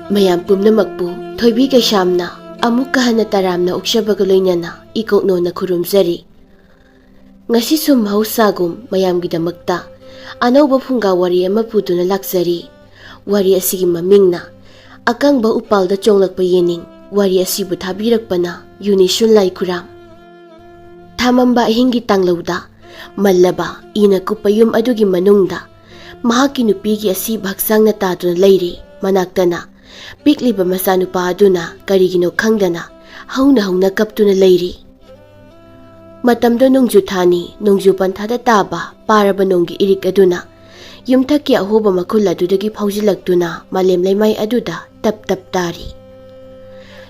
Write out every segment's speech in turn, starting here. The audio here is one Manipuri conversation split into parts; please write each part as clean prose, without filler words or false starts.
mayam pumnamakpu Thoibi Keishamna amukka hana taramna ukshabaga loinana ikoknona khurumjari. Ngasi sum mausagum mayamgidamkta anauba Phunga Wari ama puduna laksari. Wari asigi mamingna Akangba Upal da Chonglakpa yening wari asibu Thabirakpana Yunishun lai kuram. Thamamba hingi tanglauda mallaba ina kupayum adugi manungda mahaki nupigi asiba haksangna taduna leiri manaktana pikliba masanupa aduna karigino khangdana hauna kaptuna leiri. Matamdo nungju thani nungju panthada taba paraba nonggi irik aduna yumthaki ahoba makhul adudagi phaujilaktuna malem leimai aduda tap tari.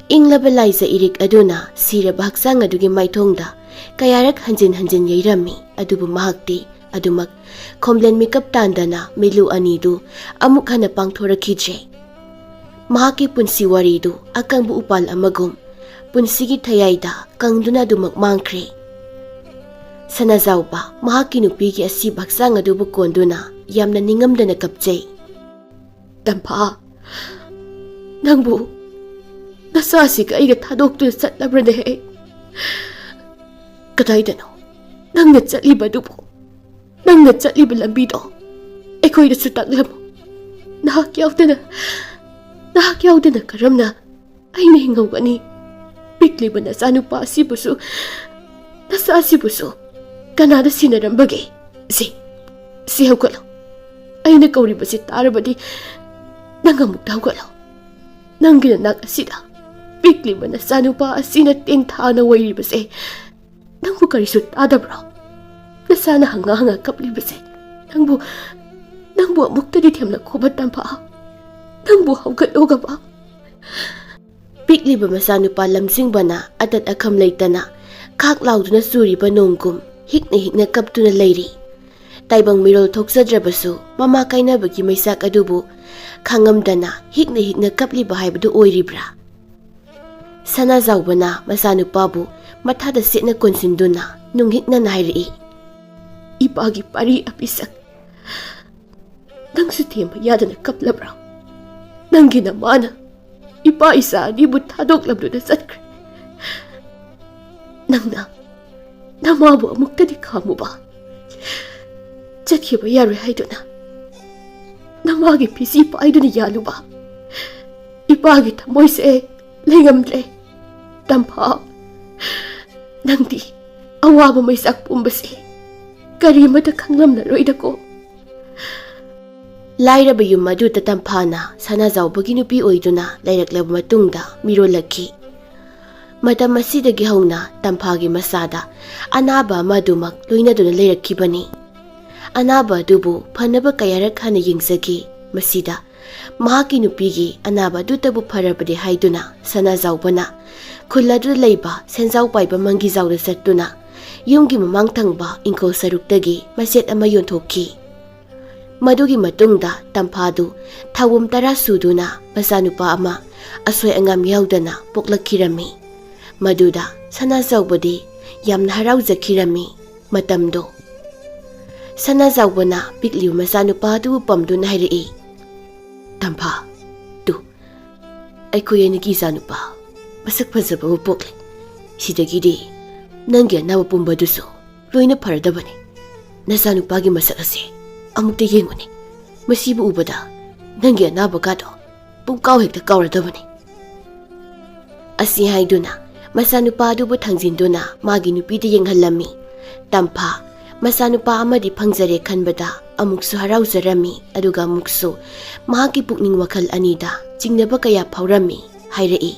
Inglaba laisa irik aduna siraba haksang adugi maithongda kayarak hanjin yairami adubu mahakti adumak khomlen mikap tandana milu anidu amuk hana pangthorakhijre. Mahaki punsi waridu Akangba Upal amagum punsigi thayaida kangduna dumak mangkhre. Sanazauba mahaki nupigi asi baksang adubu konduna yamna ningamdana kapjay. Tampa nangbu nasasi ka aiga thadoktu satlabrane he. Kadaidano nangna chatliba dubu nangna chatliba lambido ekhoida su taklamo nahak yaudana karamna aina hingawgani pikliba nasanupa asibusu nasasibusu kanada sinarambage si hawgalo aina kauribasi tarabadi nangamuk hawgalo nangina nak asida pikliba nasanupa asina tengthana wairibase nangbu karisu tadabra nasana hanga kaplibase nangbu amuktadi themna khoba tampa nangbu hawgatloga ba. Pikliba masanupa lamsingbana atat akham Leittana khak lauduna suriba nongkum hikna kaptuna leiri. Taibang mirol thoksadrabasu mama kainabagi maisak adubu khangamdana hikna kapliba haibadu oiribra. Sanazaubana masanupabu mathada setna konsinduna nunghikna nairi. Ipagi pari apisak nangsu themba yadana kaplabra. Nangina mana ipa isa anibu thadoklabduna satkre. Nangna namabu amuktadi khamu ba chatkiba yarwe haiduna namagi pisi paiduna yaluba ipagi thamoise lengamdre. Tampa nangdi awaba maisak pumbasi karimata khanglamnaroida ko. Lairaba yum aduda Tampana sanazaubagi nupi oiduna lairaklaba matungda mirolakhi. Matam asidagi hauna Tampagi masada anaba madumak loinaduna leirakhibani. Anaba adubu phanaba kayarak hana yingsagi masida mahaki nupigi anaba dutabu pharabadi haiduna sanazaubana khuladu leiba senjau paiba mangi zawda sattuna yumgi mamang thangba ingkol saruktagi maset ama yonthokhi. Madugi matungda Tampadu thawum 10 suduna masanupa ama asoi angam yaudana poklakhirami. Maduda sanazaubadi yamna haraujkhirami matamdo. Sanazaubana pikliu masanupa du pamduna hairi. Tampa tu aikhoyani ki sanupa masak phajaba pokle sidagidi nangi nawa pumbaduso loina pharadabani nasanupagi masak ase amukta yenguni masibu ubada nangi anaba gado pungkaw hekta kawradabani. Asi haiduna masanupa adubu thangjinduna magi nupida yenghalami. Tampa masanupa amadi phangjare khanbada amuksu harauzarami aduga amuksu mahaki pukning wakhal anida chingnaba kaya phawrami hairai.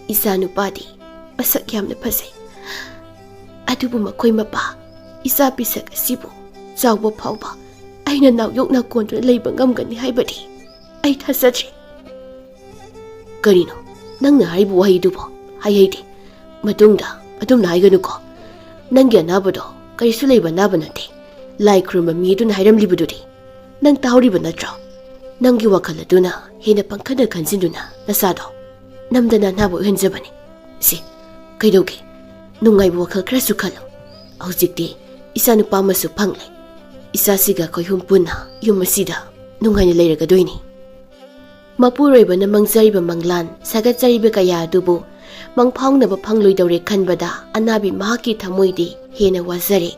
Isanupadi masak yamna phasai adubu makhoi mapa isa pisak asibu chawba phawba aina nawyokna kontra leiba ngamgani haibadi ai thasajre. Karino nangna haibu wahaidubo haihaydi matungda adumna haiganuko nangi anabado karisu leiba naba nate lai khurumba miduna hairamlibududi nang tahoriba natra. Nangi wakhal aduna hena pangkhana khanjinduna nasado namdana nabo henjabani. Si kaidoge nungaibu wakhal kharasu khalo hojikti isanupa masu phangle isasiga koihum puna yum asida nungaina leiragadoini. Mapuroibana mangzariba manglan sagatjariba kaya adubu mangphaungnaba phangloidore khanbada anabi mahaki thamoidi hena wazare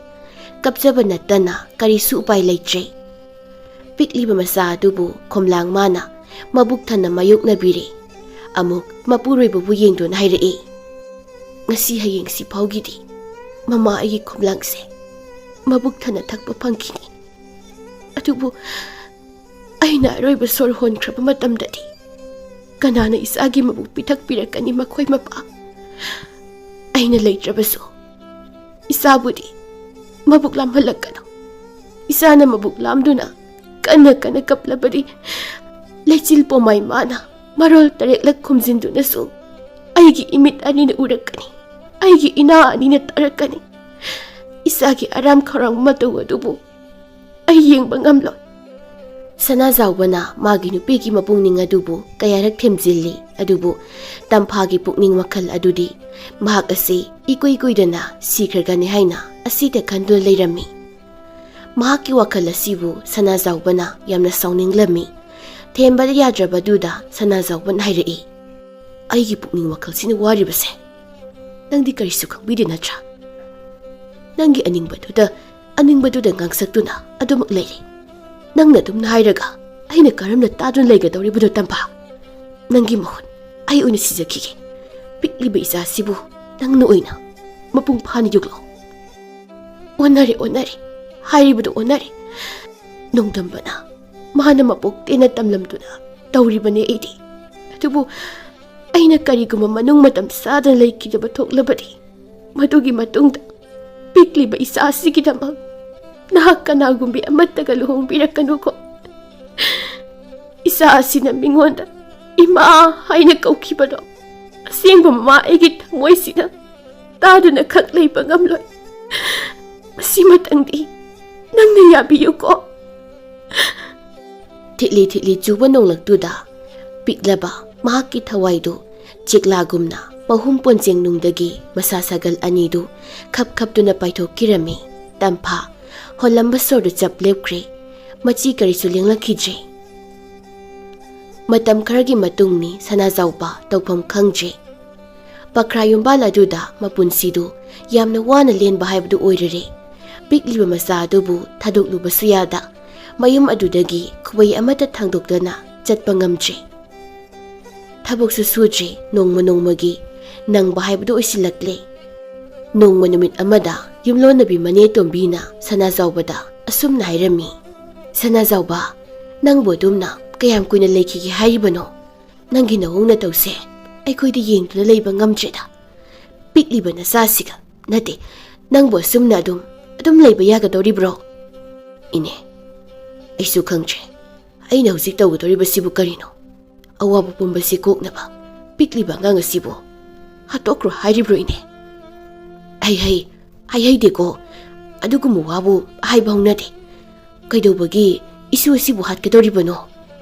kapjaba nattana karisu upai leitre pikliba masa adubu khomlang mana mabuk thana mayoknabire amuk mapuroibabu yengdon haire ngasi hayeng si phawgidi mama agi khomlangse mabuk thana thakpa phangkini adubu aina roiba sor honkraba matamdadi kanana isagi mabuk pithak pirakani makhoi mapa aina leitrabasu isabudi mabuk lam halakana isana mabuk lamduna kana kaplabadi lechil pomai mana marol tareklak khumjinduna su aigi imit anina urakani aigi ina anina tarakani isagi aram kharang mataw adubu ay yengba ngamlo sana zawbana magi nupigi mapungning adubu kayarak themjilli adubu tampagi pukning makhal adudi mahak ase ikoidana sikragani haina asida khandul leirami mahaki wakhal asibu sana zawbana yamna sauninglami thembada yadrabaduda sana zawban hairei aigi pukning wakhal sina waribase nangdi karisu khambide natra nangi aningbatuda ngangsaktuna adumak leire nangna dumna hairaga aina karamna tadun leigadawribudo tampa nangi mohun ai oina sijakige pikliba isa sibu nangna oina mapung phani yuglo onare hairibudo onare nongdambana mahana mapok tena tamlamduna tawribane eidi atubu aina kariguma manung matam sadan leikidaba thoklabadi madugi matungda pikliba isa sigidamak nahak kanagumbi amattaga luhongbirakanu ko isa asina mingonda ima haina kaukibado asengba mama aigi thamoisina taduna khak leiba ngamloi masimatangdi nangna yabiyu ko thitli chuba nonglaktuda piklaba mahaki thawaidu chiklagumna mahum ponjeng nungdagi masa sagal anidu khaptuna paithokirami tampha holamba sordu chap lepkre machi karisu lenglakidre matam kharagi matungni sana zawba tawpham khangje pakrayumba laduda mapunsidu yamna wana lenba haibdu oirere pikliba masa adubu thadokluba suyada mayum adudagi khwai amata thangdokdana chatpa ngamje thaboksu suje nongmagi nangba haibdu oisilakle nongma numit amada yumlonabi mane tombina sana zawbada asumna hairami sana zawba nangbo dumna kayam kuina leikhi haibano nangi nawongna tawse aikhoidi yengduna leiba ngamjeda pikliba na sasiga nate nangbo asumna adum leiba yagadoribro ine aisu khangje aina hujik tawgadoriba sibu karino awabu pumbasi koknaba pikliba nganga sibu hatokro hairibro ine ai deko adugumu wabu ai baunade kaidobagi isu asibu hatkadoribano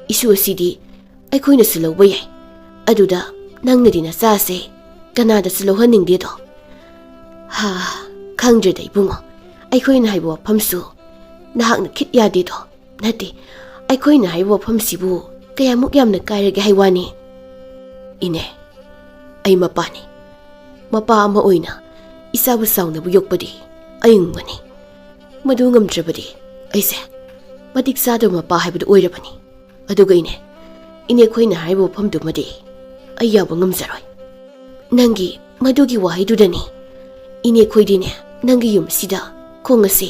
isu asidi aikhoina siloba yai aduda nangnadi na sase kanada silohaningde do ha khangje dai bungo aikhoina haibo phamsu nahakna khit yade do nate aikhoina haibo phamsibu kayamuk yamna kairage haiwani ine ai mapa ama oina isabu saungnabu yokpadi ayungmani madu ngamtrabadi aise matik sado mapa haibadu oirabani aduga ine khoina haibo phamdumadi ayyabu ngamjaroi nangi madugi wahidudani ine khoidine nangi yum sida khongase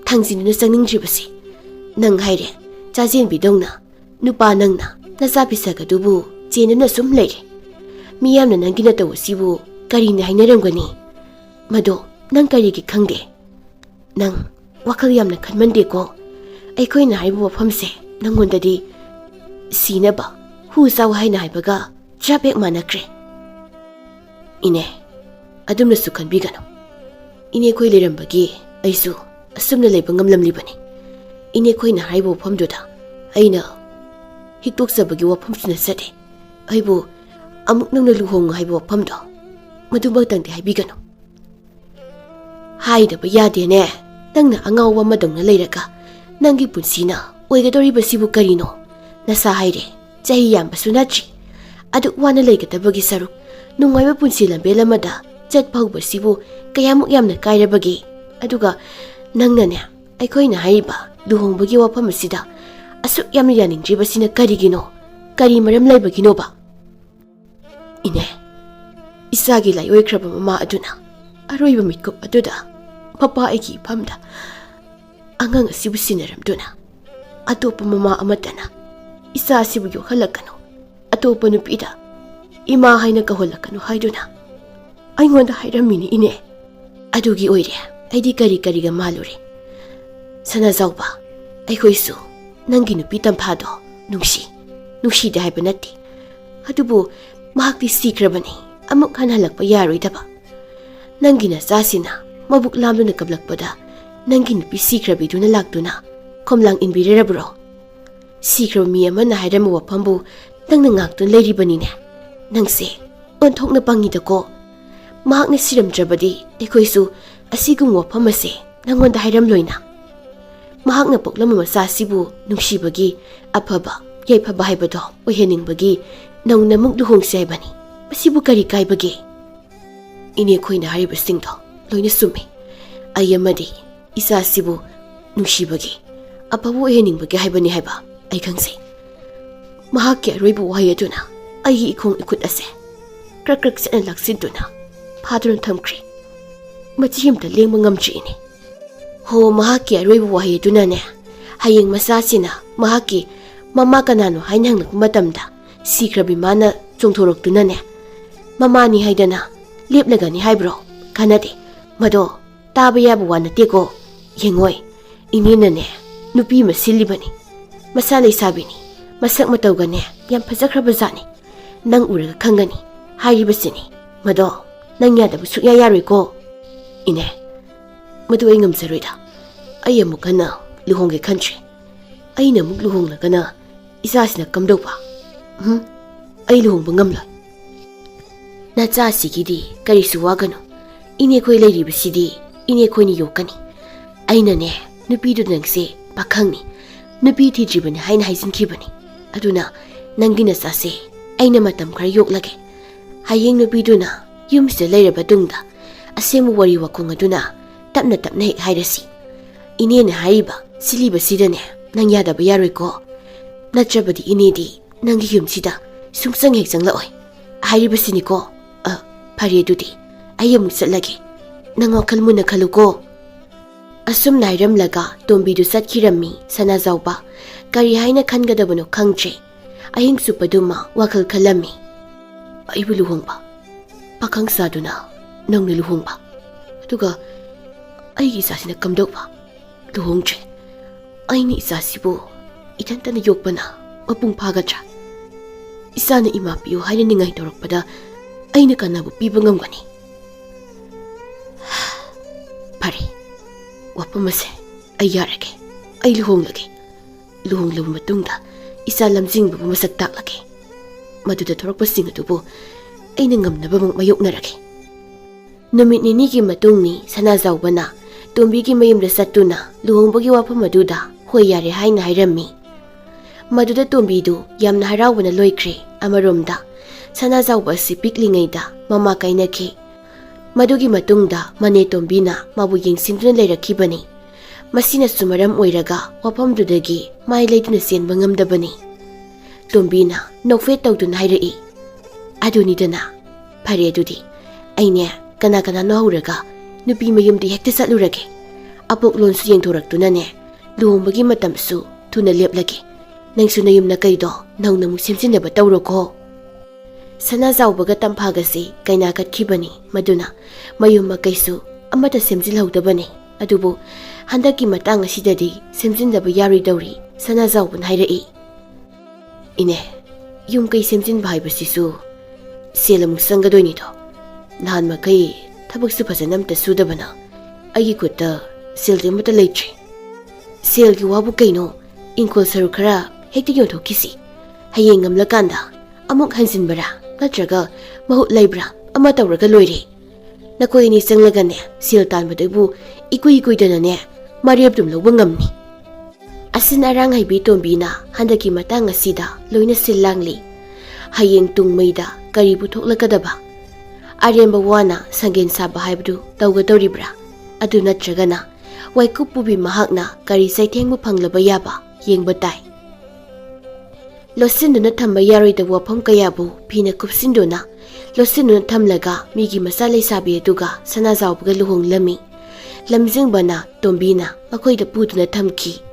thangjinuna changningdribasi nang haire chajen bidongna nupa nangna nacha bisagadubu chenana sum leire miyamna nangina tawsibu karina hainaramgani mado nang karigi khangde nang wakal yamna khanmande ko aikhoina haibu wafamse nangondadi sinaba hu saw haina haibaga trapek manakre ine adumna su khanbigano ine khoi lerambagi aisu asumna leiba ngamlamlibani ine khoina haibu wafamduda aina hiktoksabagi wafamsuna sade aibu amuk nangna luhong haibu wafamdo madubagtangde haibigano haidaba yadene nangna angawa madongna leiraga nangi punsina oigadoribasibu karino nasa haire Chahi yambasu natri. Adu wana leigadabagi saruk. Nungaiba punsi lambel amada chat phauba kayamuk yamna kairabagi. Aduga nangnane aikoina haiba luhongbagi wafam asida asuk yamna yaningdribasina karigino kari maram laibagino ba. Ine isagi laioikraba mama aduna aroiba mitkup aduda papa aigi pamda angang asibu sinaramduna atopa mama amatana isa asibu yokhalakano atopa nupida ima haina kaholakano haiduna aingonda hairamini ine adugi oire aidi kari malure sana zauba aihoisu nangi nupi tamphado nushi da haiba natti adubu mahakti sikrabani amuk hanhalakpa yaroidaba nangi na sasina mabuk lamduna kablakpada nangi nupi sikrabiduna lakduna komlang inbirerabro sikrab mi amana hairama wapambu nangna ngaktun leiribanine nangse onthokna pangidako mahakna siramdrabadi aihoisu asigum wafam ase nangonda hairamloina mahakna poklama masasibu nungsibagi afaba yaifaba haibado oiheningbagi naunamuk luhongse haibani masibu kari kaibagi ine khoina haribasingdo loina sumi ayamadi isasibu nungsibagi apabu oiheningbagi haibani haiba ai khangse mahakki aroibu wahai aduna ai ikhong ikut ase krak sena laksintuna phadron thamkri machimta lengma ngamchi ine ho mahakki aroibu wahai aduna ne hayeng masasina mahakki mama kanano hainang matamda sikrabi mana chongthoroktuna ne mamani haidana leplagani haibro kanade mado taba yabu wanateko yengoi inina ne nupi masilibani masale sabini masak matawgane yam phajakrabazani nang uraga khangani hairibasini mado nang yadabu sukya yaroiko ine madu ai ngamsaroida ai amukana luhongge country aina muk luhonglagana isasina kamdauba ai luhongba ngamla nacha sigidi karisu wagano ine khoi leiribasidi ine khoini yokani aina ne nupidu nangse pakhangni nupi thijibani haina haisinkhibani aduna nangina sase aina matam khara yoklage hayeng nupiduna yumsida leiraba tungda asemu wari wakung aduna tapna hek hairasi inena haiba siliba sidane nang yadaba yaroiko natrabadi inedi nangi yumsida sungsang hek janglaoi hairibasiniko phare dudi ayamuk chatlage nang wakal muna khaluko asum nairamlaga tombidu satkhirammi sana zauba kari haina khangadabano khangche ahing supaduma wakal khalami aibu luhongba pakhang saduna nangna luhongba aduga aigi sasina kamdokba luhongche aini isasibu itantana yokpana mapung phagatra isana ima piyo haina ningai torokpada aina kanabu piba ngamgani pare wapamase ai yarage ai luhonglage luhonglabu matungda isa lamjingbu masak taklage maduda thorokpasing adubu aina ngamnaba mung mayoknarage numit ninigi matungni sana zaubana tombigi mayumda satuna luhongbagi wafam aduda hoi yare haina hairammi maduda tombidu yamna harawbana loikre amaromda sana zauba si piklingaida mama kainaki madugi matungda mane tombina mabu yengsinduna leirakibani masina sumaram oiraga wafamdudagi mai leituna senba ngamdabani tombina nokfe tawduna hairai adunidana phare adudi aine kana nohuraga nupi mayumdi hekta satlurage apok lonsu yengthoraktuna ne luhongbagi matamsu thuna leplage nangsu nayumna kaido nangna mu semsinaba tawroko sana zaubaga tampagasi kaina katkibani maduna mayumma kaisu amata semjilhawdabani adubu handaki matang asidadi semjindaba yaridawri sana zauban hairai ine yum kai semjin bhaibasisu selamuk sangadoini do nahan makai thabaksu phajanamta sudabana agi kutta selde mata leitre selgi wabu kaino inkol saru khara hekti yothokisi hayeng ngamlakanda amuk hansinbara natraga mahut leibra ama tawraga loire nakoi ni sanglagane sel tanbadaibu ikui dana ne mariabdum loba ngamni Asin arang haibi tombina handaki matang asida loina silangli. Hayeng tungmaida kari puthokladaba. Aremba wana sangen saba haibdu tawgadoribra. Adu natragana waikup pubi mahakna kari saithengbu phanglaba yaba yengba tai. Losinduna thamba yaroida wafam kayabu phina kupsinduna losinduna thamlaga migi masala sabi aduga sanazawbga luhonglami. Lamjingbana tombina makoida puduna thamki.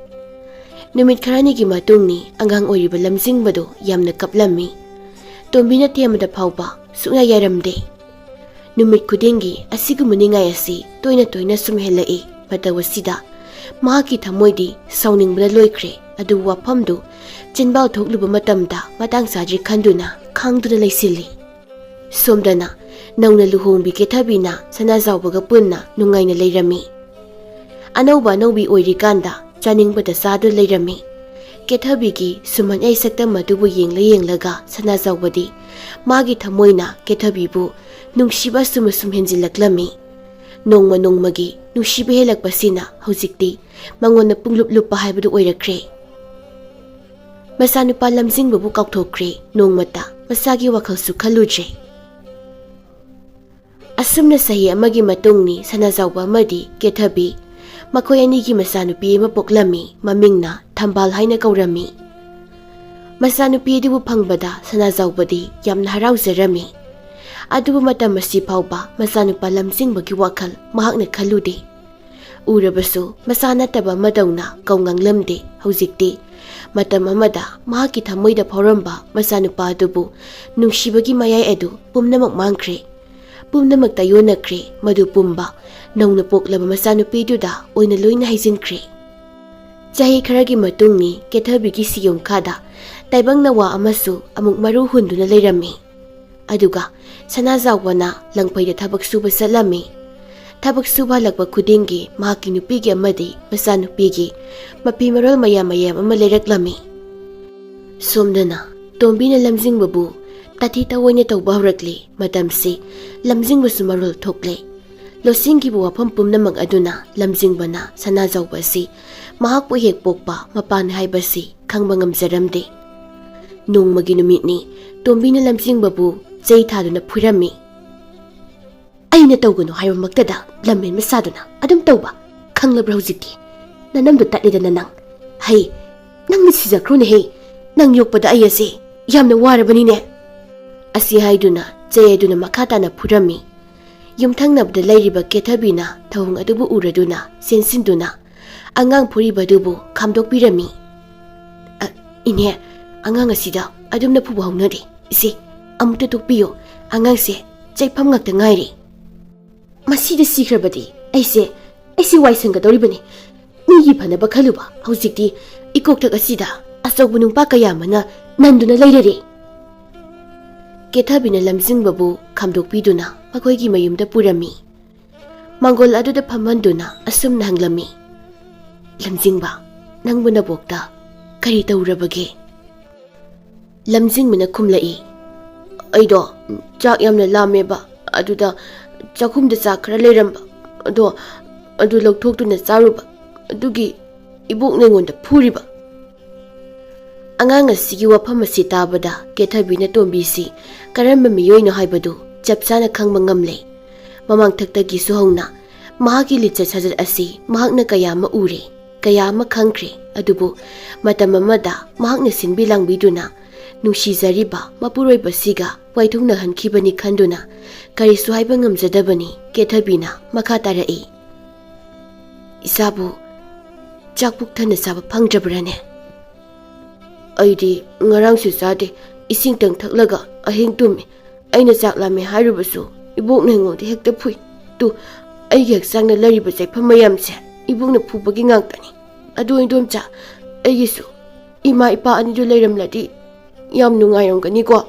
Numit kharanigi matungni angang oiriba lamjingbado yamna kaplami. Tombina temada phawba sukna yaramde. Numit kudingi asigumani ngai asi toina sumhelai matawasida mahaki thamoidi sauningbana loikre adu wafamdu chinbal thokluba matamda matang saji khanduna khangduna leisili. Somdana nauna luhongbi kethabina sanazawbaga punna nungaina leirami. Anauba naubi oirikanda chaningbada sadu leirami. Kethabigi suman ai sakta madubu yenglaga sanazawbadi magi thamoina kethabibu Nunsiba sumasum henjilaklami. Nongma nongmagi Nunsiba helakpasina hojikti mangona pungluplupa haibadu oirakre. Masanupa lamjingbabu kaukthokre nongmata masagi wakhalsu khalujre. Asumna sahi amagi matungni sanazawba amadi kethabi makhoi anigi masanupi ama poklami mamingna thambal haina kaurami. Masanupi adibu phangbada sanazawbadi yamna harauzarami. Adubu matam asi phawba masanupa lamjingbagi wakhal mahakna khalude. Urabasu masana taba madawna kaunganglamde hojikti matam amada mahaki thamoida phawramba masanupa adubu Nunsibagi mayai adu pumnamak mangkhre. Pumnamak tayonakre madu pumba nauna poklaba masanupiduda oina loina haijinkre. Chahi kharagi matungni kethabigi siyongkhada taibangna wa amasu amuk maru hunduna leirami. Aduga sanazawbana langpaida thabak suba salami. Thabak suba lakba khudingi mahaki nupigi amadi masanupigi mapi marol mayam ama leiraklami. Somdana tombina lamjingbabu tati tawoina tawba hawrakli matamsi lamjingbasu marol thokle. Losingibu wafam pumnamak aduna lamjingbana sanazawbasi mahakpu hek pokpa mapan haibasi khangba ngamjaramde. Nongmagi numitni tombina lamjingbabu jai thaduna phurami. Aina tawgano haibamaktada lammen masaduna adum tawba khanglabra hojikti nanamdu tatlidana nang. Hai nang sijakrone he nang yokpada ai ase yamna warabanine. Asi haiduna jai aduna makhatana phurami. Yumthangnabda leiriba kethabina thawung adubu uraduna sensinduna angang phuribadubu khamdokpirami. Ine angang asida adumna phuba haunade ise amukta tokpiyo angangse chaifam ngakta ngairi. Masida sikrabadi aise waisangadoribani migi phanaba khaluba hojikti ikoktak asida achaubu nungpa kayamana nanduna leirare. Kethabina lamjingbabu khamdokpiduna makoigi mayumda purami. Mangol aduda phamanduna asumna hanglami. Lamjingba nangbu nabokta kari tawrabage? Lamjingmina khumlai. Aido chak yamna lameba aduda chakhumda chak khara leiramba adu lokthokduna charuba adugi ibok nengonda phuriba. Angang asigi wafam asi tabada kethabina tombisi karamba miyoina haibadu chapchana khangba ngamle. Mamang thaktagi suhongna mahaki litcha sajat asi mahakna kayama ure kayama khangkhre adubu matam amada mahakna sinbi langbiduna nungsizariba mapuroibasiga waithungna hankhibani khanduna karisu haiba ngamjadabani kethabina makha tarai. Isabu chakpuk thana saba phangjabrane? Aidi ngarangsu sade ising tang thaklaga ahing tumi aina chak lame hairubasu ibok nengonde hekta phui tu aigi haksangna lariba chaifam mayamse ibokna phubagi ngangtani. Adu indom cha aigisu ima ipa anidu leiramladi yam nungairamgani ko.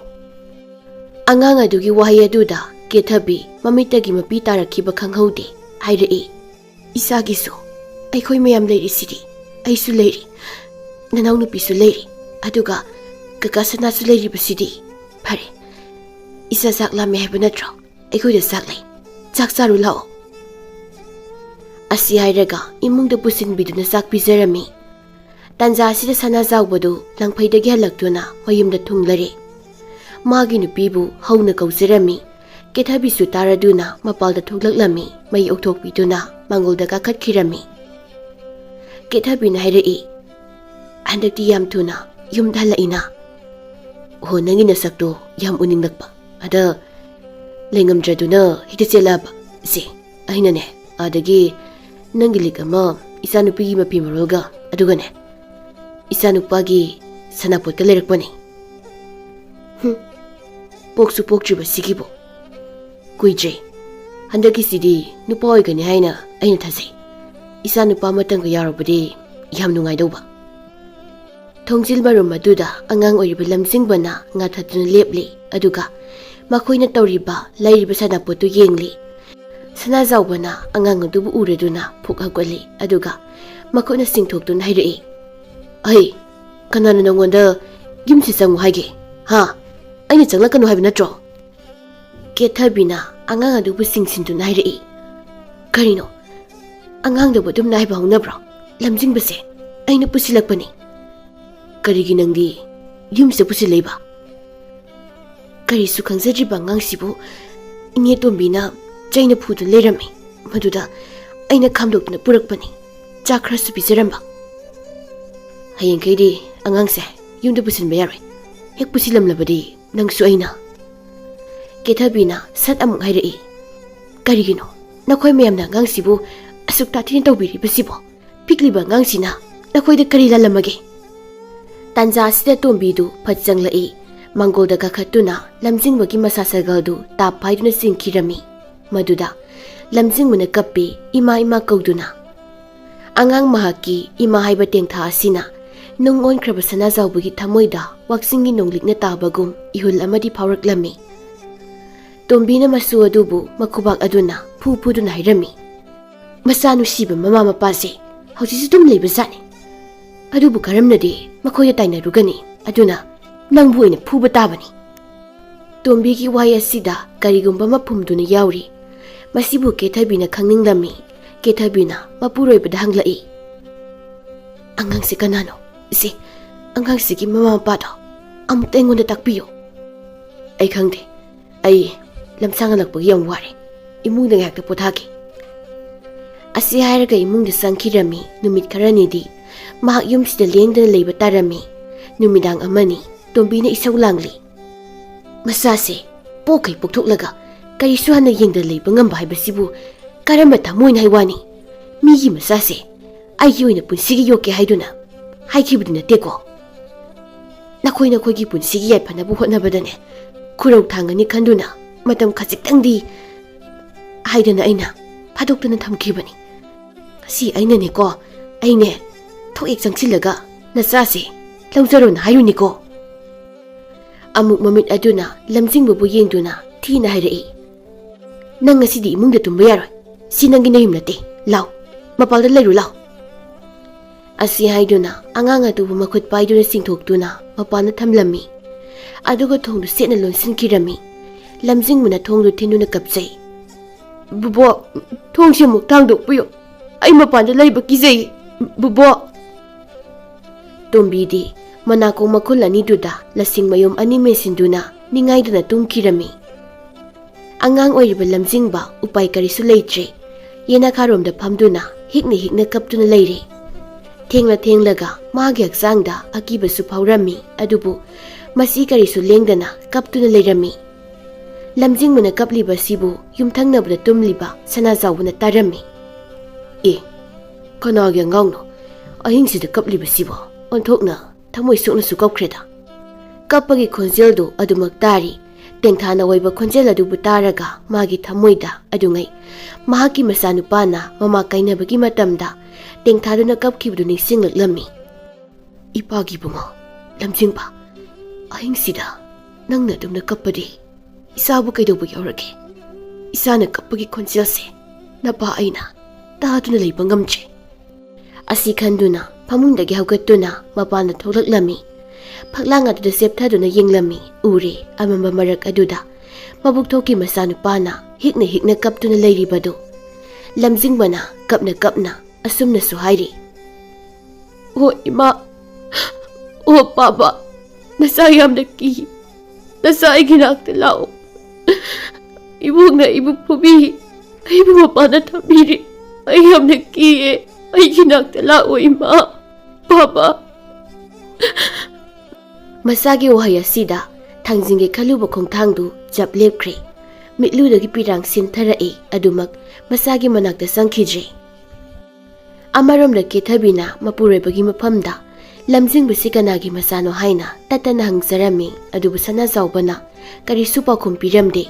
Angang adugi wahi aduda kethabi mamitagi mapi tarakhiba khanghaude hairai. Isagisu aikhoi mayam leirisidi aisu leiri nanau nupisu leiri aduga kakasanasu leiribasidi phare. Isa sak lame haiba natro aikhoida sak lei chak charu lao. Asi hairaga imungda pusinbiduna sak pijarami. Tanza sida sanazawbadu langfaidagi halaktuna mayumda thunglare. Magi nupibu hauna kausirami. Kethabisu taraduna mapalda thuglaklammi mai okthokpiduna mangolda kakhatkirami. Kethabina hairei. Handakti yam thuna yumda halaina. Ho nangi nasakto yam uninglakpa. Ada lengamdraduna hitachelaba. Se ainane adagi nangi likama isanupigi mapi marolga adugane. Isanupagi sanapotka lerakpani. Poksu poktriba sikibo. Kuijre. Handaki sidi nupa oigani haina aina thasai. Isanupa matanga yarobadi yam nungaidauba. Thongsil marum aduda angang oiriba lamsingbana ngathatuna lepli aduga makhoina tawriba lairiba sanapotu yengli. Sanazawbana angang adubu ureduna phuk hagwali aduga makhona singthoktuna hairei. Ai kanana nangonda yumsi sangu haige. Ha aina changlakanu haiba natro. Kethabina angang adubu singsintuna hairei. Karino angang dabu dum naiba hunabro lamjingbase aina pusilakpani. Karigi nangdi yumse pusileiba. Karisu khangzadriba angangsibu inye tombina chaina phudu leirami. Maduda aina khamdokna purakpani. Chakhrasu pijaramba. Hayengkaidi angangse yumda pusinba yaroi. Hek pusilamlabadi nangsu aina. Kethabina sat amuk hairei. Karigino nakhoi mayamna angangsibu asuk tathina tawbiribasibo pikliba angangsina nakhoida kari lalamage. Tanza sida tombidu phatjanglai mangolda kakhatuna lamjingbagi masasagaldu taphaiduna singkhirami. Maduda lamjingmuna kappi ima kauduna. Angang mahaki ima haiba tengtha asina nungon khraba sanazawbagi thamoida waksingi nonglikna tabagum ihul amadi phawraklami. Tombina masu adubu makubak aduna phuduna hairami. Masanu siba mama mapase haujisu dum leiba zani. Adubu karamnadi makhoya tainarugani aduna nangbu oina phuba tabani. Tombigi wai asida karigumba maphumduna yauri. Masibu kethabina khangninglami. Kethabina mapuroibada hanglai. Angangse kanano se angangsigi mama mapado amukta aingonda takpiyo. Ai khangde ai lamsangalakpagi yam ware imungda ngakta pothaki. Asi hairaga imungda sangkhirami numit kharanidi mahak yumsida lengdana leiba tarami. Numidang amani tombina isau langli. Masase pokai pokthoklaga karisu hana yengda leiba ngamba haibasibu karamba thamoina haiwani. Migi masase aigi oina punsigi yoke haiduna haikibudi nateko. Nakhoina khoigi punsigi yaifanabu hotnabadane khurau thangani khanduna matam khajiktangdi haidana aina phadoktuna thamkhibani. Si ainane ko aine thoek changsilaga nasase laujaro na hayuniko. Amuk mamit aduna lamjingbu yengduna thina hairei. Nang ngasidi imungda tumba yaroi. Si nangi nayum nate law mapalda leiru law. Asi haiduna angang atubu makhut paiduna singthoktuna mapana thamlami. Aduga thongdu setna lonsinkirami. Lamjingmuna thongdu thinuna kapsai. Bubo thongsimu thangdokpuyo. Ai mapanda leiba kizai. Bubo Tombidi manako makhul aniduda lasing mayom ani mesinduna ningaiduna tumkirami. Angang oiriba lamjingba upai karisu leitre. Yena kharomda phamduna hikna kaptuna leire. Thenglaga magi haksangda akibasu phawrami adubu masi karisu lengdana kaptuna leirami. Lamjingmuna kapliba sibu yumthangnabda tumliba sanazawbuna tarami. E kanagi angangno ahingsida kapliba sibu onthokna thamoi sukna sukaukreda. Kappagi khonjeldo adumak tari. Tengthana Oiba khonjel adubu taraga magi thamoida adungai mahaki masanupana mama kainabagi matamda tengthaduna kapkhibdu ningsinglaklammi. Ipagi bungo lamjingba ahingsida nangna dumna kappadi isabu kaidobu yaurage. Isana kappagi khonjelse napa aina taduna leiba ngamche. Asi khanduna phamungdagi haugattuna mapana thoklaklami. Phaklang aduda septhaduna yenglami uri amamba marak aduda mabuk thoki masanupana hikna kaptuna leiribado. Lamjingbana kapna asumna suhairi. Ho ima "Oh Papa, nasa yamna ki. Nasa iginakta lao. Ibugna ibug pubi. Ibu mapana thabiri. Ay yamna ki eh. Ay ginakta lao ima. Papa." Masagi wahaya sida thangzinge khaluba khongthangdu jab lepkhre. Mitludagi pirang sintharae adumak masagi manakta sangkhijre. Amarom da kethabina mapurebagi maphamda lamjing bisi kanagi masano haina tatana hangzarami adubu sana zawbana kari supa khumpiramde.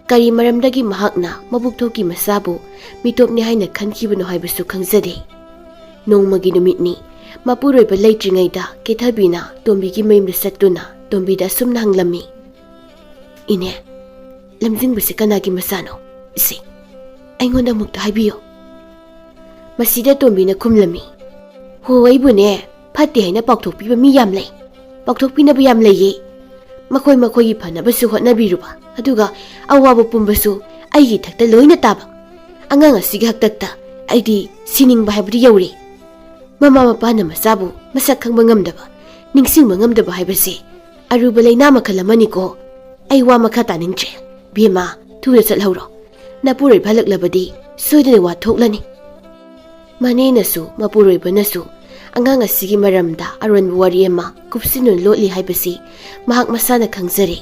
Kari maramdagi mahakna mabuktoki masabu mitopni haina khankhibano haibasu khangzade. Nongmagi numitni mapuroiba leitringaida kethabina tombigi mayumda sattuna tombida sumna hanglami. "Ine, lamjing bisi kanagi masano? Isi, aingonda mukta haibiyo." Masida tombina khumlami. "Ho aibune phatti haina paukthokpiba mi yam lei. Paukthokpinaba yam leiye. Makhoi makhoigi phanabasu hotnabiruba aduga awaba pumbasu aigi thakta loina taba. Angang asigi haktakta aidi siningba haibudi yaure. Mama mapana masabu masak khangba ngamdaba ningsingba ngamdaba haibase aruba leina makhal amani ko. Ai wa makha taningche. Bima thuna chalhawro. Napuroi phalaklabadi soidane wa thoklani." Mane nasu mapuroiba nasu angang asigi maramda aronbu wari ama kupsinun lotli haibasi mahak masana khangzare.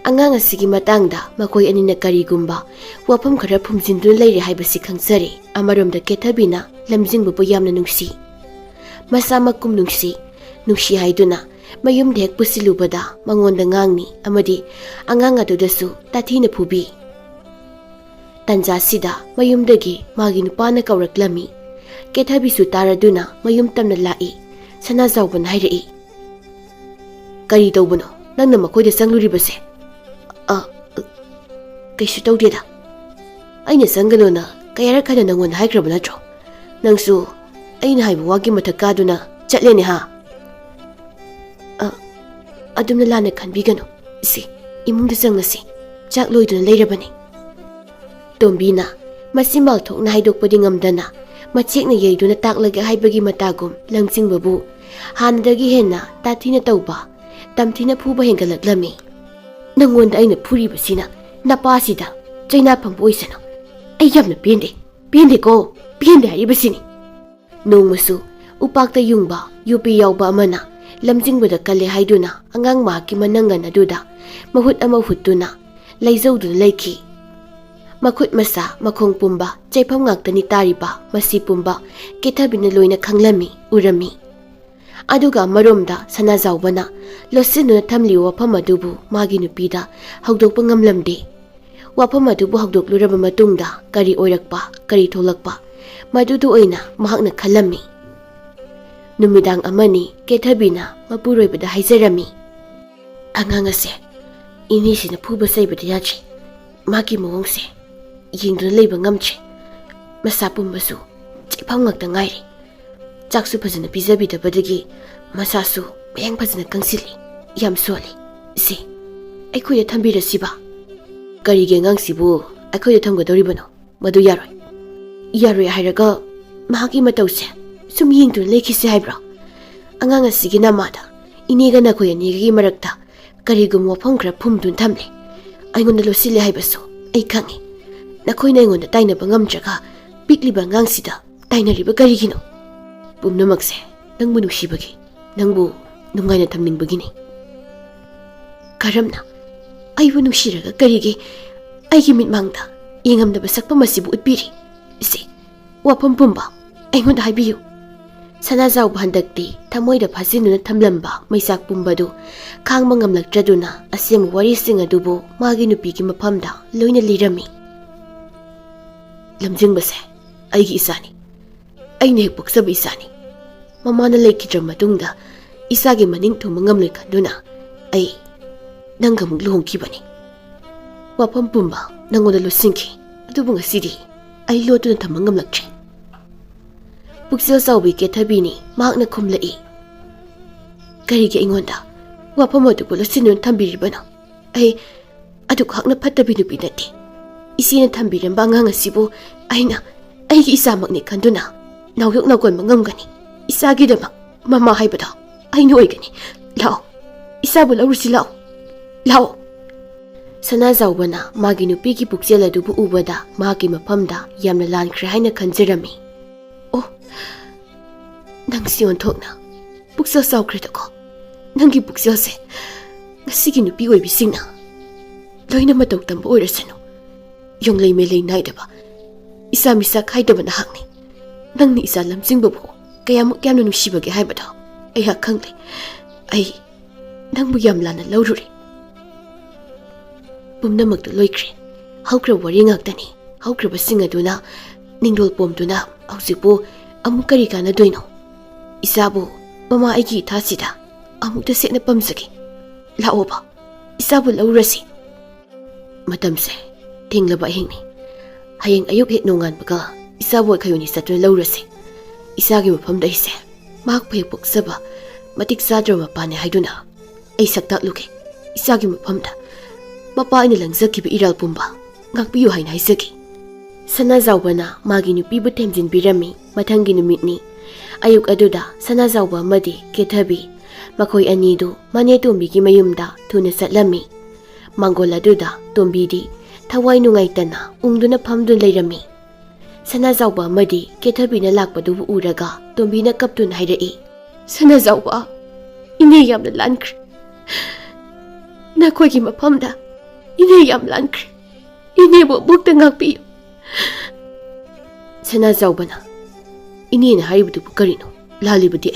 Angang asigi matangda makoi anina karigumba wafam khara phumjindun leire haibasi khangzare. Amaromda kethabina lamjingbu yamna nungsi. Masa makum nungsi haiduna mayum dek pusilubada mangonda ngangni amadi angang adudasu tathina phubi. Tanja sida mayumdagi magi nupana kawraklami. Kethabisu taraduna mayum tamna lai sana zawban hairi. "Kari tawbano nangna makoida sangluribase?" "Kaisu tawdeda. Aina sangalona kayara kana nangon haikraba natro. Nangsu aina haibu wagi mathakaduna chatlene ha." "Adumna lana khanbigano. Isi, imungda changlasi. Chak loiduna leirabani." Tombina masimal thokna haidokpadi ngamdana machekna yeiduna taklaga haibagi matagum lamjingbabu hanadagi henna tathina tawba tamthina phuba hengalaklami. "Nangonda aina phuribasina napasida chaina phangbo oisana. Ai yamna pende ko haribasini." Nongmasu upakta yungba yupi yawba amana lamjingbada kale haiduna angang mahaki manangan aduda mahut ama huttuna laizawduna leiki. Makhut masa makhong pumba chaifam ngaktani tariba masi pumba kethabina loina khanglami urami. Aduga maromda sana zawbana losinuna thamli wafam adubu magi nupida hawdokpa ngamlamde. Wafam adubu hawdokluraba matungda kari oirakpa kari tholakpa madudu oina mahakna khalami. Numidang amani kethabina mapuroibada haizarami. "Angang ase inisina phuba saibada yachi. Magi mawongse yingduna leiba ngamche. Masa pumbasu chaifam ngakta ngairi. Chaksu phajana pijabidabadagi masasu mayang phajana kangsili yam soli. Isi, aikhoida thambirasiba." "Karige ngangsibu aikhoida thamgadoribano? Madu yaroi. Yaroi hairaga mahaki matause sum yingduna lekhise haibra. Angang asigi namada inega nakhoi anigagi marakta karigum wafam khara phumdun thamle. Aingonda losile haibasu ai khangi. Nakhoina aingonda tainaba ngamjaga pikliba ngangsida tainariba karigino? Pumnamakse nangbu nungsibagi nangbu nungaina thamningbagini. Karamna aibu nungsiraga karigi aigi mitmangda yengamdaba sakpa masibu utpiri. Isi, wafam pumba aingonda haibiyu." Sana zawba handakti thamoida phasinuna thamlamba maisak pumbadu khangma ngamlaktraduna asem warising adubu magi nupigi maphamda loina lirami. "Lamjingbase aigi isani. Aina hek poksaba isani. Mamana leikidra matungda isagi maning thuma ngamloi khanduna ai nangga muk luhongkibani. Wafam pumba nangonda losingki adubu ngasidi ai lotuna thama ngamlaktre." Puksel sawbi kethabini mahakna khumlai. "Karigi aingonda wafam adubu losinun thambiribano? Ai aduk hakna phattabi nupi nati. Isina thambiramba angang asibu aina aigi isamakni khanduna nawyok nakon mangamgani. Isagidamak mama haibada ꯑꯩꯅ ꯑꯣꯏꯒꯅꯤ ꯂꯥꯛꯑꯣ ꯏꯁꯥꯕꯨ ꯂꯧꯔꯨꯁꯤ ꯂꯥꯛꯑꯣ ꯂꯥꯛꯑꯣ ꯁꯅꯥꯖꯥꯎꯕꯅ ꯃꯥꯒꯤ ꯅꯨꯄꯤꯒꯤ ꯄꯨꯛꯆꯦꯜ ꯑꯗꯨꯕꯨ ꯎꯕꯗ ꯃꯍꯥꯛꯀꯤ ꯃꯐꯝꯗ ꯌꯥꯝꯅ ꯂꯥꯟꯈ꯭ꯔꯦ ꯍꯥꯏꯅ ꯈꯟꯖꯔꯝꯃꯤ ꯑꯣ ꯅꯪꯁꯤ ꯑꯣꯟꯊꯣꯛꯅ ꯄꯨꯛꯆꯦꯜ ꯆꯥꯎꯈ꯭ꯔꯦꯗꯀꯣ ꯅꯪꯒꯤ ꯄꯨꯛꯆꯦꯜꯁꯦ ꯉꯁꯤꯒꯤ ꯅꯨꯄꯤ ꯑꯣꯏꯕꯤꯁꯤꯡꯅ ꯂꯣꯏꯅ ꯃꯇꯧ ꯇꯝꯕ ꯑꯣꯏꯔꯁꯅꯨ ꯌꯣꯡꯂꯩ ꯃꯩꯂꯩ ꯅꯥꯏꯗꯕ ꯏꯆꯥ ꯃꯤꯆꯥ ꯈꯥꯏꯗꯕ ꯅꯍꯥꯛꯅꯤ ꯅꯪꯅ ꯏꯆꯥ ꯂꯝꯖꯤꯡꯕꯕꯨ ꯀꯌꯥꯃꯨꯛ ꯌꯥꯝꯅ ꯅꯨꯡꯁꯤꯕꯒꯦ ꯍꯥꯏꯕꯗꯣ ꯑꯩꯍꯥꯛ ꯈꯪꯂꯦ ꯑꯩ ꯅꯪꯕꯨ ꯌꯥꯝ ꯂꯥꯟꯅ ꯂꯧꯔꯨꯔꯦ ꯄꯨꯝꯅꯃꯛꯇꯨ ꯂꯣꯏꯈ꯭ꯔꯦ ꯍꯧꯈ꯭ꯔꯕ ꯋꯥꯔꯤ ꯉꯥꯛꯇꯅꯤ ꯍꯧꯈ꯭ꯔꯕꯁꯤꯡ ꯑꯗꯨꯅ ꯅꯤꯡꯗꯣꯜ ꯄꯣꯝꯗꯨꯅ ꯍꯧꯖꯤꯛꯄꯨ ꯑꯃꯨꯛ ꯀꯔꯤ ꯀꯥꯟꯅꯗꯣꯏꯅꯣ ꯏꯆꯥꯕꯨ ꯃꯃꯥ ꯑꯩꯒꯤ ꯏꯊꯥꯁꯤꯗ ꯑꯃꯨꯛꯇ ꯁꯦꯠꯅ ꯄꯝꯖꯒꯦ ꯂꯥꯛꯑꯣꯕ ꯏꯆꯥꯕꯨ ꯂꯧꯔꯁꯤ ꯃꯇꯝꯁꯦ ꯊꯦꯡꯂꯕ ꯑꯍꯤꯡꯅꯤ ꯍꯌꯦꯡ ꯑꯌꯨꯛ ꯍꯦꯛ ꯅꯣꯡꯉꯥꯟꯕꯒ ꯏꯆꯥꯕꯨ ꯑꯩꯈꯣꯏꯅꯤ ꯆꯠꯇꯨꯅ ꯂꯧꯔꯁꯤ ꯏꯆꯥꯒꯤ ꯃꯐꯝꯗ ꯑꯩꯁꯦ ꯃꯍꯥꯛꯄꯨ ꯍꯦꯛ ꯄꯣꯛꯆꯕ ꯃꯇꯤꯛ ꯆꯥꯗ꯭ꯔꯕ ꯃꯄꯥꯅꯤ ꯍꯥꯏꯗꯨꯅ ꯑꯩ ꯁꯛꯇꯥꯛꯂꯨꯒꯦ ꯏꯆꯥꯒꯤ ꯃꯐꯝꯗ ꯃꯄꯥ ꯑꯩꯅ ꯂꯪꯖꯈꯤꯕ ꯏꯔꯥꯜ ꯄꯨꯝꯕ ꯉꯥꯛꯄꯤꯌꯨ ꯍꯥꯏꯅ ꯍꯥꯏꯖꯒꯦ ꯁꯅꯥꯖꯥꯎꯕꯅ ꯃꯥꯒꯤ ꯅꯨꯄꯤꯕꯨ ꯊꯦꯝꯖꯤꯟꯕꯤꯔꯝꯃꯤ ꯃꯊꯪꯒꯤ ꯅꯨꯃꯤꯠꯅꯤ ꯑꯌꯨꯛ ꯑꯗꯨꯗ ꯁꯅꯥꯖꯥꯎꯕ ꯑꯃꯗꯤ ꯀꯦꯊꯕꯤ ꯃꯈꯣꯏ ꯑꯅꯤꯗꯨ ꯃꯅꯦ ꯇꯣꯝꯕꯤꯒꯤ ꯃꯌꯨꯝꯗ ꯊꯨꯅ ꯆꯠꯂꯝꯃꯤ ꯃꯥꯡꯒꯣꯜ ꯑꯗꯨꯗ ꯇꯣꯝꯕꯤꯗꯤ ꯊꯋꯥꯏ ꯅꯨꯡꯉꯥꯏꯇꯅ ꯎꯪꯗꯨꯅ ꯐꯝꯗꯨꯅ ꯂꯩꯔꯝꯃꯤ ꯁꯅꯥꯖꯥꯎꯕ ꯑꯃꯗꯤ ꯀꯦꯊꯕꯤꯅ ꯂꯥꯛꯄꯗꯨꯕꯨ ꯎꯔꯒ ꯇꯣꯝꯕꯤꯅ ꯀꯞꯇꯨꯅ ꯍꯥꯏꯔꯛꯏ ꯁꯅꯥꯖꯥꯎꯕ ꯏꯅꯦ ꯌꯥꯝꯅ ꯂꯥꯟꯈ꯭ꯔꯦ ꯅꯈꯣꯏꯒꯤ ꯃꯐꯝꯗ ꯏꯅꯦ ꯌꯥꯝ ꯂꯥꯟꯈ꯭ꯔꯦ ꯏꯅꯦꯕꯨ ꯑꯃꯨꯛꯇ ꯉꯥꯛꯄꯤꯌꯨ ꯁꯅꯥꯖꯥꯎꯕꯅ ꯏꯅꯦꯅ ꯍꯥꯏꯔꯤꯕꯗꯨꯕꯨ ꯀꯔꯤꯅꯣ ꯂꯥꯜꯂꯤꯕꯗꯤ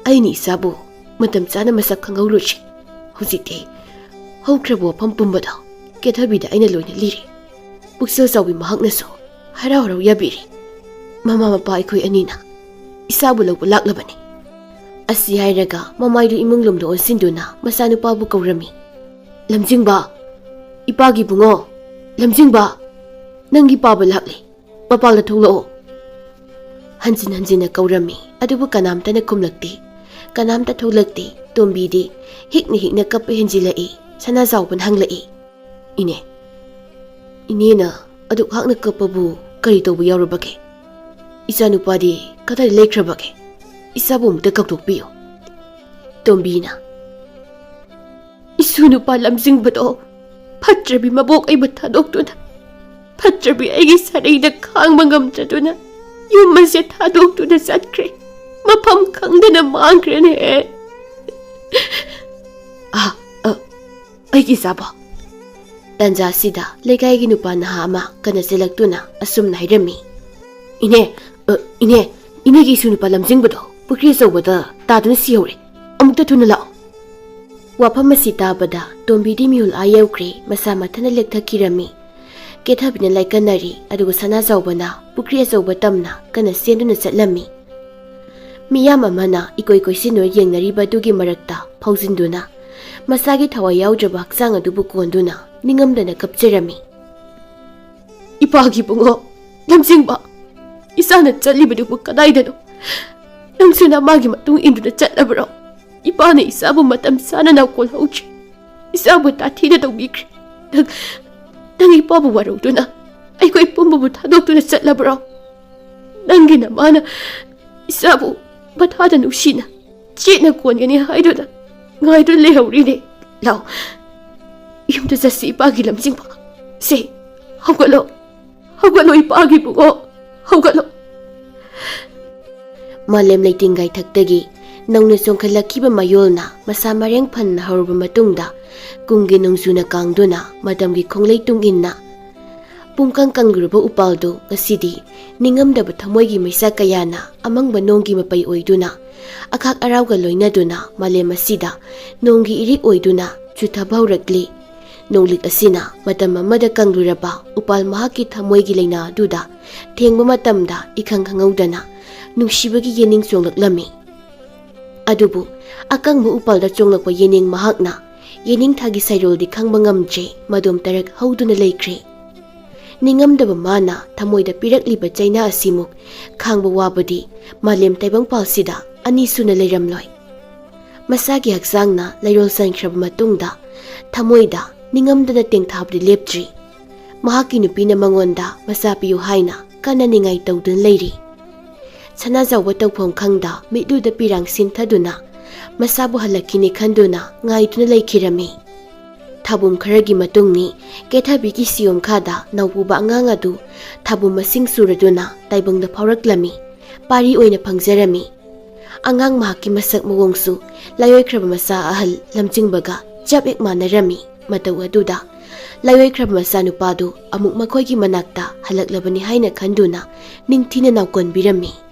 ꯑꯩꯅꯤ ꯏꯆꯥꯕꯨ ꯃꯇꯝ ꯆꯥꯅ ꯃꯁꯛ ꯈꯪꯍꯧꯔꯨꯁꯤ ꯍꯧꯖꯤꯛꯇꯤ ꯍꯧꯈ꯭ꯔꯕ ꯋꯥꯐꯝ ꯄꯨꯝꯕꯗꯣ ꯀꯦꯊꯕꯤꯗ ꯑꯩꯅ ꯂꯣꯏꯅ ꯂꯤꯔꯤ ꯄꯨꯛꯆꯦꯜ ꯆꯥꯎꯕꯤ ꯃꯍꯥꯛꯅꯁꯨ ꯍꯔꯥꯎ ꯍꯔꯥꯎ ꯌꯥꯕꯤꯔꯤ ꯃꯃꯥ ꯃꯄꯥ ꯑꯩꯈꯣꯏ ꯑꯅꯤꯅ ꯏꯆꯥꯕꯨ ꯂꯧꯕ ꯂꯥꯛꯂꯕꯅꯤ ꯑꯁꯤ ꯍꯥꯏꯔꯒ ꯃꯃꯥꯏꯗꯨ ꯏꯃꯨꯡꯂꯣꯝꯗ ꯑꯣꯟꯁꯤꯟꯗꯨꯅ ꯃꯆꯥꯅꯨꯄꯥꯕꯨ ꯀꯧꯔꯝꯃꯤ ꯂꯝꯖꯤꯡꯕ ꯏꯄꯥꯒꯤ ꯕꯨꯡꯉꯣ ꯂꯝꯖꯤꯡꯕ ꯅꯪꯒꯤ ꯄꯥꯕ ꯂꯥꯛꯂꯤ ꯃꯄꯥꯜꯗ ꯊꯣꯛꯂꯛꯑꯣ ꯍꯟꯖꯤꯟ ꯍꯟꯖꯤꯟꯅ ꯀꯧꯔꯝꯃꯤ ꯑꯗꯨꯕꯨ ꯀꯅꯥꯝꯇꯅ ꯈꯨꯝꯂꯛꯇꯦ ꯀꯅꯥꯝꯇ ꯊꯣꯛꯂꯛꯇꯦ ꯇꯣꯝꯕꯤꯗꯤ ꯍꯤꯛꯅ ꯍꯤꯛꯅ ꯀꯞꯄ ꯍꯦꯟꯖꯤꯜꯂꯛꯏ ꯁꯅꯥꯖꯥꯎꯕꯅ ꯍꯪꯂꯛꯏ ꯏꯅꯦꯅ ꯑꯗꯨꯛ ꯍꯥꯛꯅ ꯀꯞꯄꯕꯨ ꯀꯔꯤ ꯇꯧꯕ ꯌꯥꯎꯔꯕꯒꯦ ꯏꯆꯥꯅꯨꯄꯥꯗꯤ ꯀꯗꯥꯏꯗ ꯂꯩꯈ꯭ꯔꯕꯒꯦ ꯏꯆꯥꯕꯨ ꯑꯃꯨꯛꯇ ꯀꯧꯊꯣꯛꯄꯤꯌꯨ ꯇꯣꯝꯕꯤꯅ ꯏꯁꯨ ꯅꯨꯄꯥ ꯂꯝꯖꯤꯡꯕꯗꯣ ꯐꯠꯇ꯭ꯔꯕꯤ ꯃꯕꯣꯛ ꯑꯩꯕꯨ ꯊꯥꯗꯣꯛꯇꯨꯅ ꯐꯠꯇ꯭ꯔꯕꯤ ꯑꯩꯒꯤ ꯁꯔꯩꯗ ꯈꯥꯡꯕ ꯉꯝꯗ꯭ꯔꯗꯨꯅ ꯌꯨꯝ ꯑꯁꯦ ꯊꯥꯗꯣꯛꯇꯨꯅ ꯆꯠꯈ꯭ꯔꯦ ꯃꯐꯝ ꯈꯪꯗꯅ ꯃꯥꯡꯈ꯭ꯔꯦꯅꯦ ꯑꯩꯒꯤ ꯏꯆꯥꯕꯣ ꯇꯟꯖꯥꯁꯤꯗ ꯂꯩꯀꯥꯏꯒꯤ ꯅꯨꯄꯥ ꯅꯍꯥ ꯑꯃ ꯀꯟꯅ ꯆꯦꯜꯂꯛꯇꯨꯅ ꯑꯁꯨꯝꯅ ꯍꯥꯏꯔꯝꯃꯤ ꯏꯅꯦꯒꯤ ꯏꯁꯨ ꯅꯨꯄꯥ ꯂꯝꯖꯤꯡꯕꯗꯣ ꯄꯨꯈ꯭ꯔꯤ ꯑꯆꯧꯕꯗ ꯇꯥꯗꯨꯅ ꯁꯤꯍꯧꯔꯦ ꯑꯃꯨꯛꯇ ꯊꯨꯅ ꯂꯥꯛꯑꯣ ꯋꯥꯐꯝ ꯑꯁꯤ ꯇꯥꯕꯗ ꯇꯣꯝꯕꯤꯗꯤ ꯃꯤꯍꯨꯜ ꯌꯧꯈ꯭ꯔꯦ ꯃꯁꯥ ꯃꯊꯟꯇ ꯂꯦꯛꯊꯈꯤꯔꯝꯃꯤ ꯀꯦꯊꯕꯤꯅ ꯂꯥꯏꯀꯟꯅꯔꯤ ꯑꯗꯨꯒ ꯁꯅꯥꯖꯥꯎꯕꯅ ꯄꯨꯈ꯭ꯔꯤ ꯑꯆꯧꯕ ꯇꯝꯅ ꯀꯟꯅ ꯆꯦꯟꯗꯨꯅ ꯆꯠꯂꯝꯃꯤ ꯃꯤꯌꯥꯝ ꯑꯃꯅ ꯏꯀꯣꯏ ꯀꯣꯏꯁꯤꯟꯗꯨꯅ ꯌꯦꯡꯅꯔꯤꯕ ꯑꯗꯨꯒꯤ ꯃꯔꯛꯇ ꯐꯥꯎꯖꯤꯟꯗꯨꯅ ꯃꯁꯥꯒꯤ ꯊꯋꯥꯏ ꯌꯥꯎꯗ꯭ꯔꯕ ꯍꯛꯆꯥꯡ ꯑꯗꯨꯕꯨ ꯀꯣꯟꯗꯨꯅ ꯅꯤꯡꯉꯝꯗꯅ ꯀꯞꯆꯔꯝꯃꯤ ꯏꯄꯥꯒꯤ ꯕꯨꯡꯉꯣ ꯂꯝꯖꯤꯡꯕ ꯏꯆꯥꯅ ꯆꯠꯂꯤꯕꯗꯨꯕꯨ ꯀꯗꯥꯏꯗꯅꯣ ꯅꯪꯁꯨ ꯅꯃꯥꯒꯤ ꯃꯇꯨꯡ ꯏꯟꯗꯨꯅ ꯆꯠꯂꯕ꯭ꯔꯣ ꯏꯄꯥꯅ ꯏꯆꯥꯕꯨ ꯃꯇꯝ ꯆꯥꯅ ꯅꯥꯎꯀꯣꯜꯍꯧꯗ꯭ꯔꯤ ꯏꯆꯥꯕꯨ ꯇꯥꯊꯤꯅ ꯇꯧꯕꯤꯈ꯭ꯔꯦ ꯅꯪ ꯏꯄꯥꯕꯨ ꯋꯥꯔꯧꯗꯨꯅ ꯑꯩꯈꯣꯏ ꯄꯨꯝꯕꯕꯨ ꯊꯥꯗꯣꯛꯇꯨꯅ ꯆꯠꯂꯕ꯭ꯔꯣ ꯅꯪꯒꯤ ꯅꯃꯥꯅ ꯏꯆꯥꯕꯨ ꯃꯊꯥꯗ ꯅꯨꯡꯁꯤꯅ ꯆꯦꯠꯅ ꯀꯣꯟꯒꯅꯤ ꯍꯥꯏꯗꯨꯅ ꯉꯥꯏꯗꯨꯅ ꯂꯩꯍꯧꯔꯤꯅꯦ ꯂꯥꯎ ꯌꯨꯝꯗ ꯆꯠꯁꯤ ꯏꯄꯥꯒꯤ ꯂꯝꯖꯤꯡꯕ ꯁꯦ ꯍꯧꯒꯠꯂꯣ ꯏꯄꯥꯒꯤ ꯕꯨꯡꯉꯣ ꯍꯧꯒꯠꯂꯣ ꯃꯥꯂꯦꯝ ꯂꯩꯇꯤꯡꯒꯥꯏꯊꯛꯇꯒꯤ ꯅꯧꯅ ꯆꯣꯡꯈꯠꯂꯛꯈꯤꯕ ꯃꯌꯣꯜꯅ ꯃꯁꯥ ꯃꯔꯦꯡ ꯐꯟꯅ ꯍꯧꯔꯕ ꯃꯇꯨꯡꯗ ꯀꯨꯝꯒꯤ ꯅꯣꯡꯖꯨꯅ ꯀꯥꯡꯗꯨꯅ ꯃꯇꯝꯒꯤ ꯈꯣꯡꯂꯩ ꯇꯨꯡꯏꯟꯅ ꯄꯨꯡꯀꯪ ꯀꯪꯂꯨꯔꯕ ꯎꯄꯥꯜꯗꯨ ꯉꯁꯤꯗꯤ ꯅꯤꯡꯉꯝꯗꯕ ꯊꯃꯣꯏꯒꯤ ꯃꯩꯁꯥ ꯀꯌꯥꯅ ꯑꯃꯪꯕ ꯅꯣꯡꯒꯤ ꯃꯄꯩ ꯑꯣꯏꯗꯨꯅ ꯑꯈꯥꯛ ꯑꯔꯥꯎꯒ ꯂꯣꯏꯅꯗꯨꯅ ꯃꯥꯂꯦꯝ ꯑꯁꯤꯗ ꯅꯣꯡꯒꯤ ꯏꯔꯤꯛ ꯑꯣꯏꯗꯨꯅ ꯆꯨꯊꯕ ꯍꯧꯔꯛꯂꯤ ꯅꯣꯡꯂꯤꯛ ꯑꯁꯤꯅ ꯃꯇꯝ ꯑꯃꯗ ꯀꯪꯂꯨꯔꯕ ꯎꯄꯥꯜ ꯃꯍꯥꯛꯀꯤ ꯊꯃꯣꯏꯒꯤ ꯂꯩꯅꯥ ꯑꯗꯨꯗ ꯊꯦꯡꯕ ꯃꯇꯝꯗ ꯏꯈꯪ ꯈꯪꯍꯧꯗꯅ ꯅꯨꯡꯁꯤꯕꯒꯤ ꯌꯦꯅꯤꯡ ꯆꯣꯡꯂꯛꯂꯝꯃꯤ ꯑꯗꯨꯕꯨ ꯑꯀꯪꯕ ꯎꯄꯥꯜꯗ ꯆꯣꯡꯂꯛꯄ ꯌꯦꯅꯤꯡ ꯃꯍꯥꯛꯅ ꯌꯦꯅꯤꯡꯊꯥꯒꯤ ꯁꯩꯔꯣꯜꯗꯤ ꯈꯪꯕ ꯉꯝꯗ꯭ꯔꯦ ꯃꯗꯣꯝ ꯇꯔꯛ ꯍꯧꯗꯨꯅ ꯂꯩꯈ꯭ꯔꯦ ꯅꯤꯡꯉꯝꯗꯕ ꯃꯥꯅ ꯊꯃꯣꯏꯗ ꯄꯤꯔꯛꯂꯤꯕ ꯆꯩꯅꯥ ꯑꯁꯤꯃꯨꯛ ꯈꯥꯡꯕ ꯋꯥꯕꯗꯤ ꯃꯥꯂꯦꯝ ꯇꯥꯏꯕꯪꯄꯥꯜꯁꯤꯗ ꯑꯅꯤ ꯁꯨꯅ ꯂꯩꯔꯝꯂꯣꯏ ꯃꯁꯥꯒꯤ ꯍꯛꯆꯥꯡꯅ ꯂꯩꯔꯣꯜ ꯆꯟꯈ꯭ꯔꯕ ꯃꯇꯨꯡꯗ ꯊꯃꯣꯏꯗ ꯅꯤꯡꯉꯝꯗꯅ ꯇꯦꯡꯊꯥꯕꯗꯤ ꯂꯦꯞꯇ꯭ꯔꯤ ꯃꯍꯥꯛꯀꯤ ꯅꯨꯄꯤꯅ ꯃꯉꯣꯟꯗ ꯃꯆꯥ ꯄꯤꯌꯨ ꯍꯥꯏꯅ ꯀꯟꯅ ꯅꯤꯡꯉꯥꯏ ꯇꯧꯗꯨꯅ ꯂꯩꯔꯤ ꯁꯅꯥꯖꯥꯎꯕ ꯇꯧꯐꯝ ꯈꯪꯗ ꯃꯤꯠꯂꯨꯗ ꯄꯤꯔꯥꯡ ꯁꯤꯟꯊꯗꯨꯅ masabu halakini khanduna ngaiduna leikirami. Thabum kharagi matungni Keithaibi Keisham khada naupuba angang adu thabum masing suraduna taibangda phauраklami pari oina phangjarami. Angang mahaki masak mawongsu layoikraba masa ahal lamjingbaga jabek manarami. Mathou aduda layoikraba masa nupadu amuk makhoigi manakta halaklabani haina khanduna ningthina nawkonbirami.